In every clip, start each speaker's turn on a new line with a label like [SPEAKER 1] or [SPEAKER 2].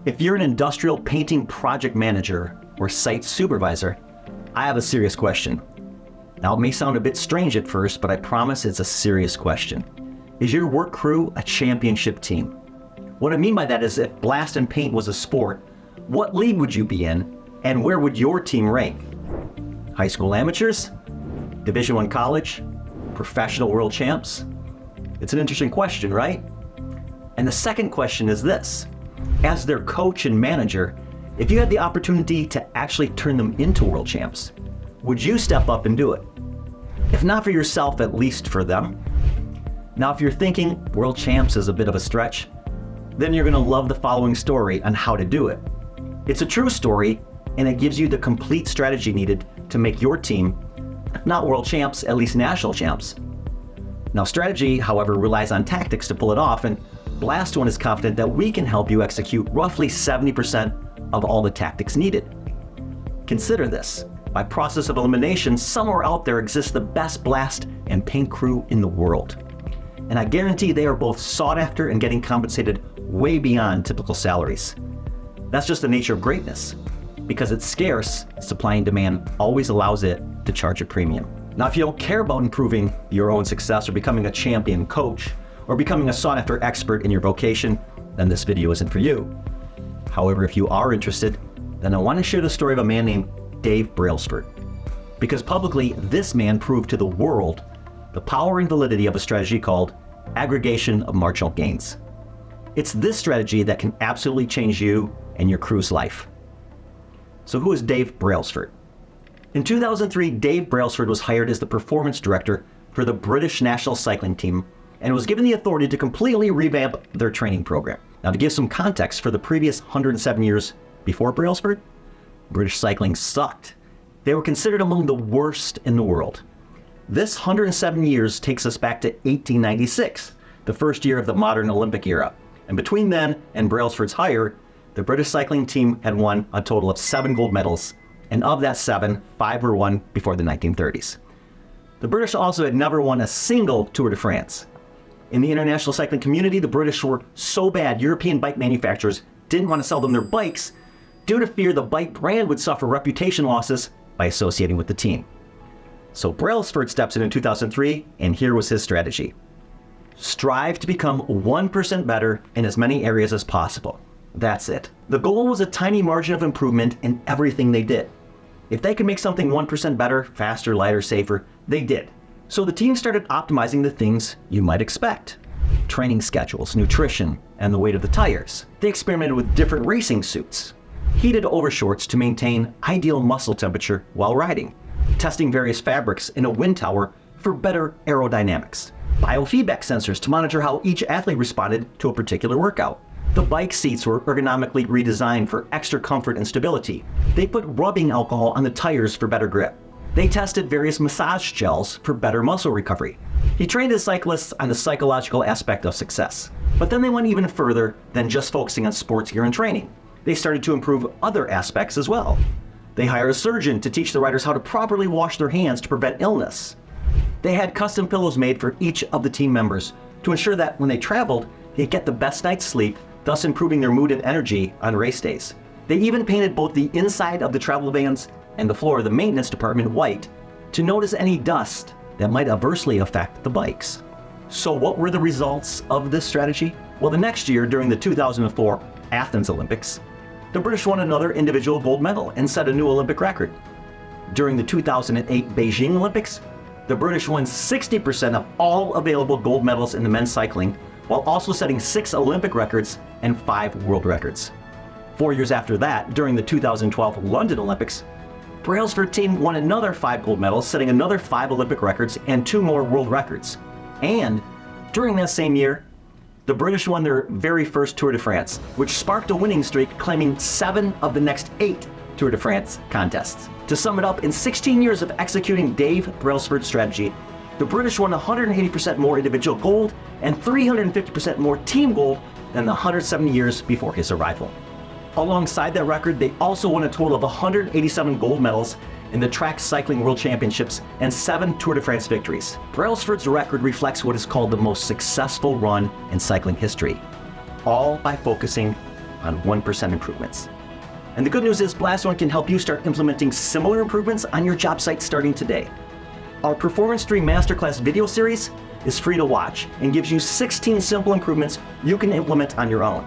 [SPEAKER 1] If you're an industrial painting project manager or site supervisor, I have a serious question. Now, it may sound a bit strange at first, but I promise it's a serious question. Is your work crew a championship team? What I mean by that is, if Blast and Paint was a sport, what league would you be in, and where would your team rank? High school amateurs? Division I college? Professional world champs? It's an interesting question, right? And the second question is this. As their coach and manager, if you had the opportunity to actually turn them into world champs, would you step up and do it? If not for yourself, at least for them. Now, if you're thinking world champs is a bit of a stretch, then you're going to love the following story on how to do it. It's a true story, and it gives you the complete strategy needed to make your team, if not world champs, at least national champs. Now, strategy, however, relies on tactics to pull it off, and BlastOne is confident that we can help you execute roughly 70% of all the tactics needed. Consider this. By process of elimination, somewhere out there exists the best blast and paint crew in the world. And I guarantee they are both sought after and getting compensated way beyond typical salaries. That's just the nature of greatness. Because it's scarce, supply and demand always allows it to charge a premium. Now, if you don't care about improving your own success or becoming a champion coach or becoming a sought-after expert in your vocation, then this video isn't for you. However, if you are interested, then I want to share the story of a man named Dave Brailsford. Because publicly, this man proved to the world the power and validity of a strategy called aggregation of marginal gains. It's this strategy that can absolutely change you and your crew's life. So who is Dave Brailsford? In 2003, Dave Brailsford was hired as the performance director for the British national cycling team and was given the authority to completely revamp their training program. Now, to give some context, for the previous 107 years before Brailsford, British cycling sucked. They were considered among the worst in the world. This 107 years takes us back to 1896, the first year of the modern Olympic era. And between then and Brailsford's hire, the British cycling team had won a total of 7 gold medals, and of that 7, 5 were won before the 1930s. The British also had never won a single Tour de France. In the international cycling community, the British were so bad, European bike manufacturers didn't want to sell them their bikes due to fear the bike brand would suffer reputation losses by associating with the team. So Brailsford steps in 2003, and here was his strategy. Strive to become 1% better in as many areas as possible. That's it. The goal was a tiny margin of improvement in everything they did. If they could make something 1% better, faster, lighter, safer, they did. So the team started optimizing the things you might expect. Training schedules, nutrition, and the weight of the tires. They experimented with different racing suits. Heated overshorts to maintain ideal muscle temperature while riding. Testing various fabrics in a wind tower for better aerodynamics. Biofeedback sensors to monitor how each athlete responded to a particular workout. The bike seats were ergonomically redesigned for extra comfort and stability. They put rubbing alcohol on the tires for better grip. They tested various massage gels for better muscle recovery. He trained his cyclists on the psychological aspect of success. But then they went even further than just focusing on sports gear and training. They started to improve other aspects as well. They hired a surgeon to teach the riders how to properly wash their hands to prevent illness. They had custom pillows made for each of the team members to ensure that when they traveled, they'd get the best night's sleep, thus improving their mood and energy on race days. They even painted both the inside of the travel vans and the floor of the maintenance department white to notice any dust that might adversely affect the bikes. So what were the results of this strategy? Well, the next year, during the 2004 Athens Olympics, the British won another individual gold medal and set a new Olympic record. During the 2008 Beijing Olympics, the British won 60% of all available gold medals in the men's cycling, while also setting 6 Olympic records and 5 world records. 4 years after that, during the 2012 London Olympics, Brailsford team won another 5 gold medals, setting another 5 Olympic records and 2 more world records. And during that same year, the British won their very first Tour de France, which sparked a winning streak, claiming 7 of the next 8 Tour de France contests. To sum it up, in 16 years of executing Dave Brailsford's strategy, the British won 180% more individual gold and 350% more team gold than the 170 years before his arrival. Alongside that record, they also won a total of 187 gold medals in the Track Cycling World Championships and 7 Tour de France victories. Brailsford's record reflects what is called the most successful run in cycling history, all by focusing on 1% improvements. And the good news is BlastOne can help you start implementing similar improvements on your job site starting today. Our Performance³ Masterclass video series is free to watch and gives you 16 simple improvements you can implement on your own.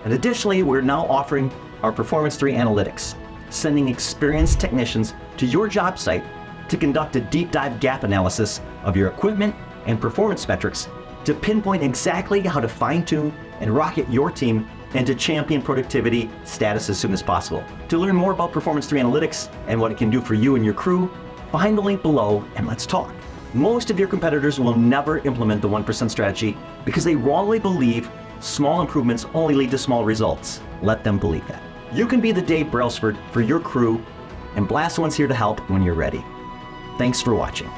[SPEAKER 1] And additionally, we're now offering our Performance³ Analytics, sending experienced technicians to your job site to conduct a deep dive gap analysis of your equipment and performance metrics to pinpoint exactly how to fine-tune and rocket your team into champion productivity status as soon as possible. To learn more about Performance³ Analytics and what it can do for you and your crew, find the link below and let's talk. Most of your competitors will never implement the 1% strategy because they wrongly believe small improvements only lead to small results. Let them believe that. You can be the Dave Brailsford for your crew, and BlastOne's here to help when you're ready. Thanks for watching.